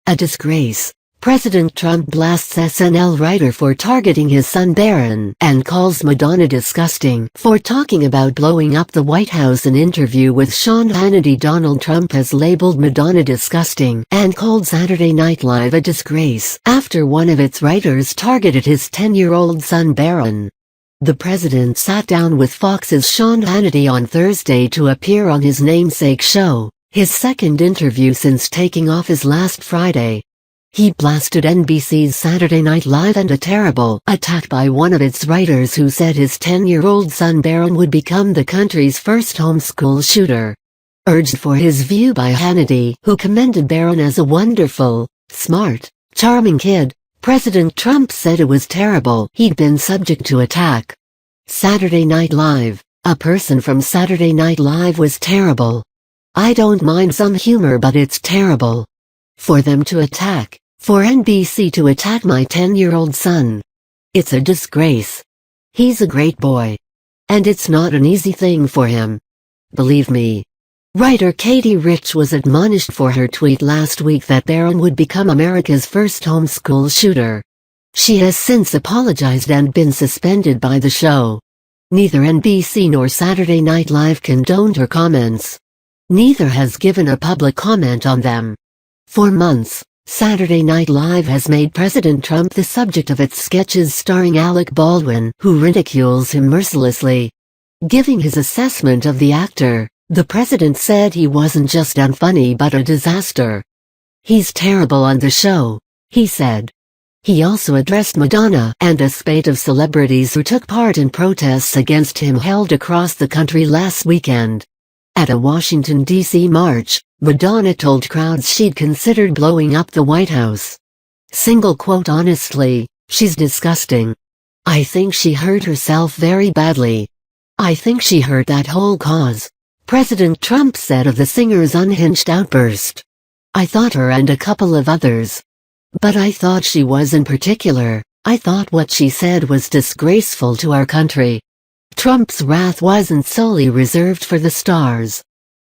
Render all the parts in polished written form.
A disgrace. President Trump blasts SNL writer for targeting his son Barron and calls Madonna disgusting for talking about blowing up the White House. In interview with Sean Hannity, Donald Trump has labeled Madonna disgusting and called Saturday Night Live a disgrace after one of its writers targeted his 10-year-old son Barron. The president sat down with Fox's Sean Hannity on Thursday to appear on his namesake show, his second interview since taking office last Friday. He blasted NBC's Saturday Night Live and a terrible attack by one of its writers who said his 10-year-old son Barron would become the country's first homeschool shooter. Urged for his view by Hannity, who commended Barron as a wonderful, smart, charming kid, President Trump said it was terrible he'd been subject to attack. Saturday Night Live. A person from Saturday Night Live was terrible. I don't mind some humor, but it's terrible. For them to attack. For NBC to attack my 10-year-old son. It's a disgrace. He's a great boy. And it's not an easy thing for him. Believe me. Writer Katie Rich was admonished for her tweet last week that Barron would become America's first homeschool shooter. She has since apologized and been suspended by the show. Neither NBC nor Saturday Night Live condoned her comments. Neither has given a public comment on them. For months, Saturday Night Live has made President Trump the subject of its sketches starring Alec Baldwin, who ridicules him mercilessly. Giving his assessment of the actor, the president said he wasn't just unfunny but a disaster. He's terrible on the show, he said. He also addressed Madonna and a spate of celebrities who took part in protests against him held across the country last weekend. At a Washington, D.C. march, Madonna told crowds she'd considered blowing up the White House. Quote, honestly, she's disgusting. I think she hurt herself very badly. I think she hurt that whole cause, President Trump said of the singer's unhinged outburst. I thought her and a couple of others. But I thought she was in particular, I thought what she said was disgraceful to our country. Trump's wrath wasn't solely reserved for the stars.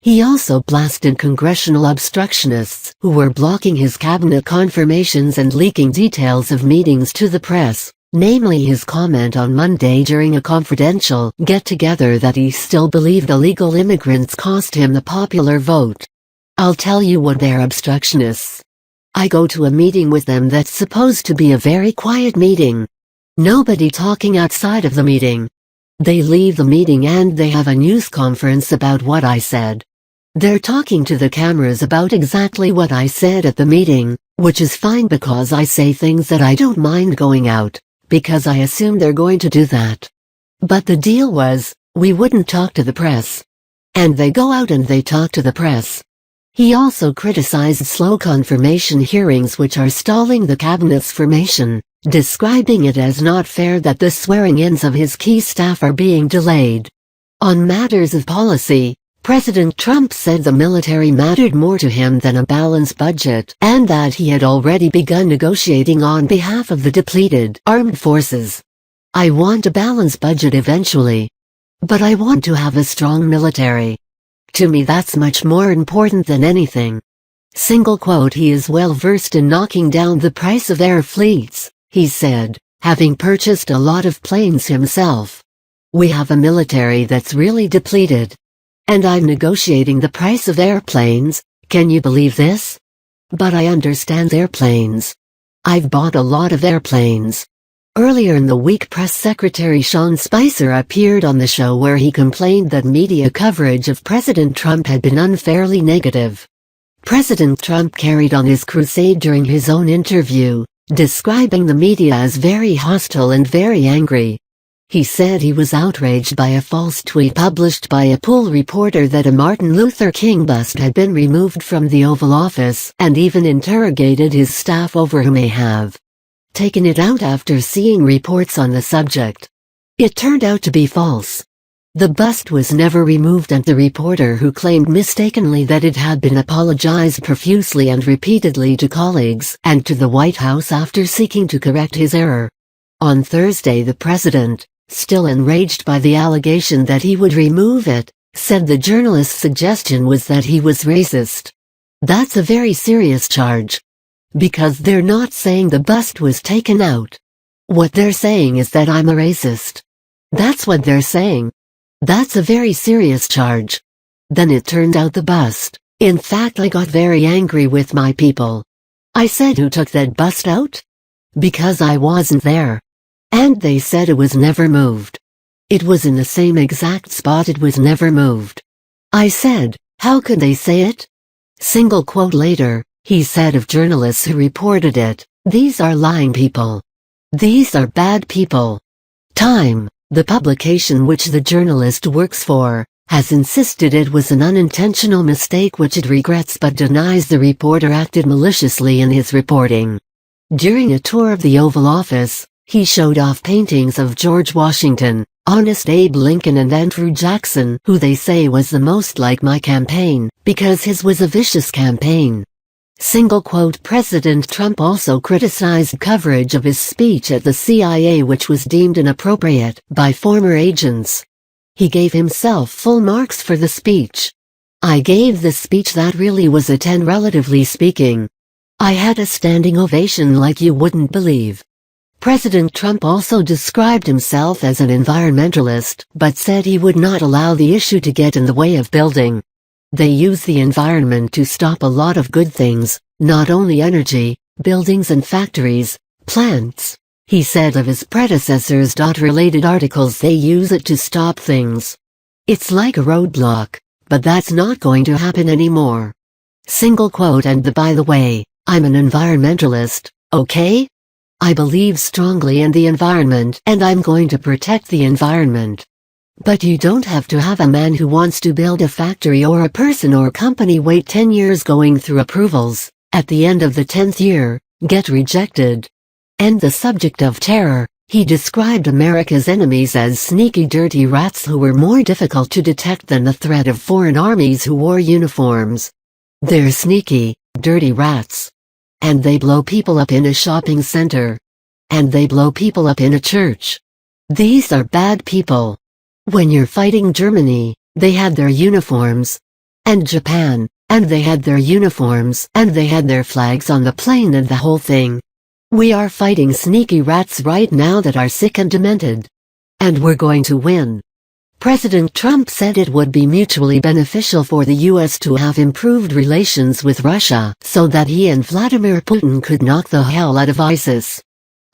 He also blasted Congressional obstructionists who were blocking his cabinet confirmations and leaking details of meetings to the press, namely his comment on Monday during a confidential get-together that he still believed illegal immigrants cost him the popular vote. I'll tell you what, they're obstructionists. I go to a meeting with them that's supposed to be a very quiet meeting. Nobody talking outside of the meeting. They leave the meeting and they have a news conference about what I said. They're talking to the cameras about exactly what I said at the meeting, which is fine because I say things that I don't mind going out, because I assume they're going to do that. But the deal was, we wouldn't talk to the press. And they go out and they talk to the press. He also criticized slow confirmation hearings which are stalling the cabinet's formation, describing it as not fair that the swearing-ins of his key staff are being delayed. On matters of policy, President Trump said the military mattered more to him than a balanced budget and that he had already begun negotiating on behalf of the depleted armed forces. I want a balanced budget eventually. But I want to have a strong military. To me that's much more important than anything. Quote, he is well versed in knocking down the price of air fleets, he said, having purchased a lot of planes himself. We have a military that's really depleted. And I'm negotiating the price of airplanes, can you believe this? But I understand airplanes. I've bought a lot of airplanes. Earlier in the week, Press Secretary Sean Spicer appeared on the show where he complained that media coverage of President Trump had been unfairly negative. President Trump carried on his crusade during his own interview, describing the media as very hostile and very angry. He said he was outraged by a false tweet published by a poll reporter that a Martin Luther King bust had been removed from the Oval Office, and even interrogated his staff over who may have taken it out after seeing reports on the subject. It turned out to be false. The bust was never removed, and the reporter who claimed mistakenly that it had been apologized profusely and repeatedly to colleagues and to the White House after seeking to correct his error. On Thursday, the president, still enraged by the allegation that he would remove it, said the journalist's suggestion was that he was racist. That's a very serious charge. Because they're not saying the bust was taken out. What they're saying is that I'm a racist. That's what they're saying. That's a very serious charge. Then it turned out the bust. In fact, I got very angry with my people. I said, who took that bust out? Because I wasn't there. And they said it was never moved. It was in the same exact spot, it was never moved. I said, how could they say it? Single quote later, he said of journalists who reported it, these are lying people. These are bad people. Time, the publication which the journalist works for, has insisted it was an unintentional mistake which it regrets but denies the reporter acted maliciously in his reporting. During a tour of the Oval Office, he showed off paintings of George Washington, Honest Abe Lincoln and Andrew Jackson, who they say was the most like my campaign, because his was a vicious campaign. Single quote President Trump also criticized coverage of his speech at the CIA which was deemed inappropriate by former agents. He gave himself full marks for the speech. I gave the speech that really was a 10 relatively speaking. I had a standing ovation like you wouldn't believe. President Trump also described himself as an environmentalist, but said he would not allow the issue to get in the way of building. They use the environment to stop a lot of good things, not only energy, buildings and factories, plants. He said of his predecessors. Related articles, they use it to stop things. It's like a roadblock, but that's not going to happen anymore. Single quote and by the way, I'm an environmentalist, okay? I believe strongly in the environment and I'm going to protect the environment. But you don't have to have a man who wants to build a factory or a person or company wait 10 years going through approvals, at the end of the 10th year, get rejected. And the subject of terror, he described America's enemies as sneaky dirty rats who were more difficult to detect than the threat of foreign armies who wore uniforms. They're sneaky, dirty rats. And they blow people up in a shopping center. And they blow people up in a church. These are bad people. When you're fighting Germany, they had their uniforms. And Japan, and they had their uniforms, and they had their flags on the plane and the whole thing. We are fighting sneaky rats right now that are sick and demented. And we're going to win. President Trump said it would be mutually beneficial for the U.S. to have improved relations with Russia so that he and Vladimir Putin could knock the hell out of ISIS.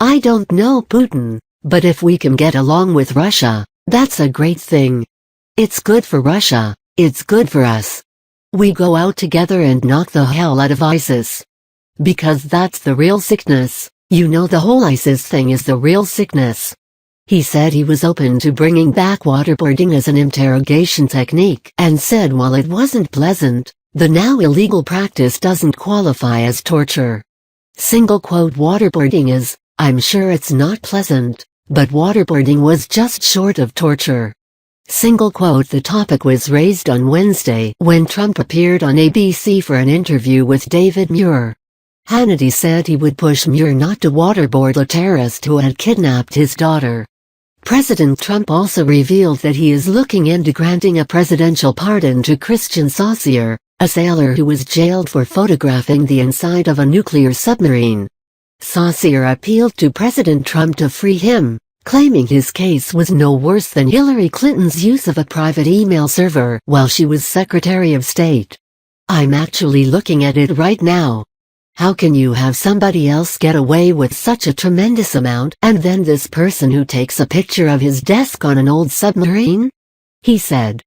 I don't know Putin, but if we can get along with Russia, that's a great thing. It's good for Russia, it's good for us. We go out together and knock the hell out of ISIS. Because that's the real sickness, you know, the whole ISIS thing is the real sickness. He said he was open to bringing back waterboarding as an interrogation technique and said while it wasn't pleasant, the now illegal practice doesn't qualify as torture. Single quote waterboarding is, I'm sure it's not pleasant, but waterboarding was just short of torture. Single quote the topic was raised on Wednesday when Trump appeared on ABC for an interview with David Muir. Hannity said he would push Muir not to waterboard a terrorist who had kidnapped his daughter. President Trump also revealed that he is looking into granting a presidential pardon to Christian Saucier, a sailor who was jailed for photographing the inside of a nuclear submarine. Saucier appealed to President Trump to free him, claiming his case was no worse than Hillary Clinton's use of a private email server while she was Secretary of State. I'm actually looking at it right now. How can you have somebody else get away with such a tremendous amount and then this person who takes a picture of his desk on an old submarine? He said.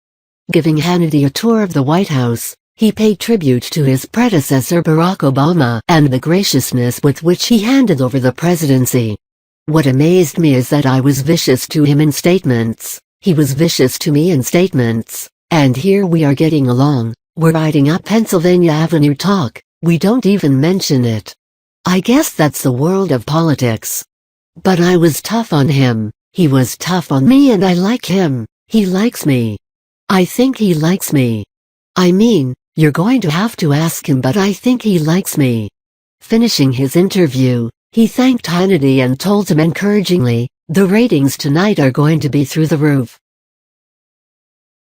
Giving Hannity a tour of the White House, he paid tribute to his predecessor Barack Obama and the graciousness with which he handed over the presidency. What amazed me is that I was vicious to him in statements, he was vicious to me in statements, and here we are getting along, we're riding up Pennsylvania Avenue talk. We don't even mention it. I guess that's the world of politics. But I was tough on him, he was tough on me and I like him, he likes me. I think he likes me. I mean, you're going to have to ask him but I think he likes me. Finishing his interview, he thanked Hannity and told him encouragingly, the ratings tonight are going to be through the roof.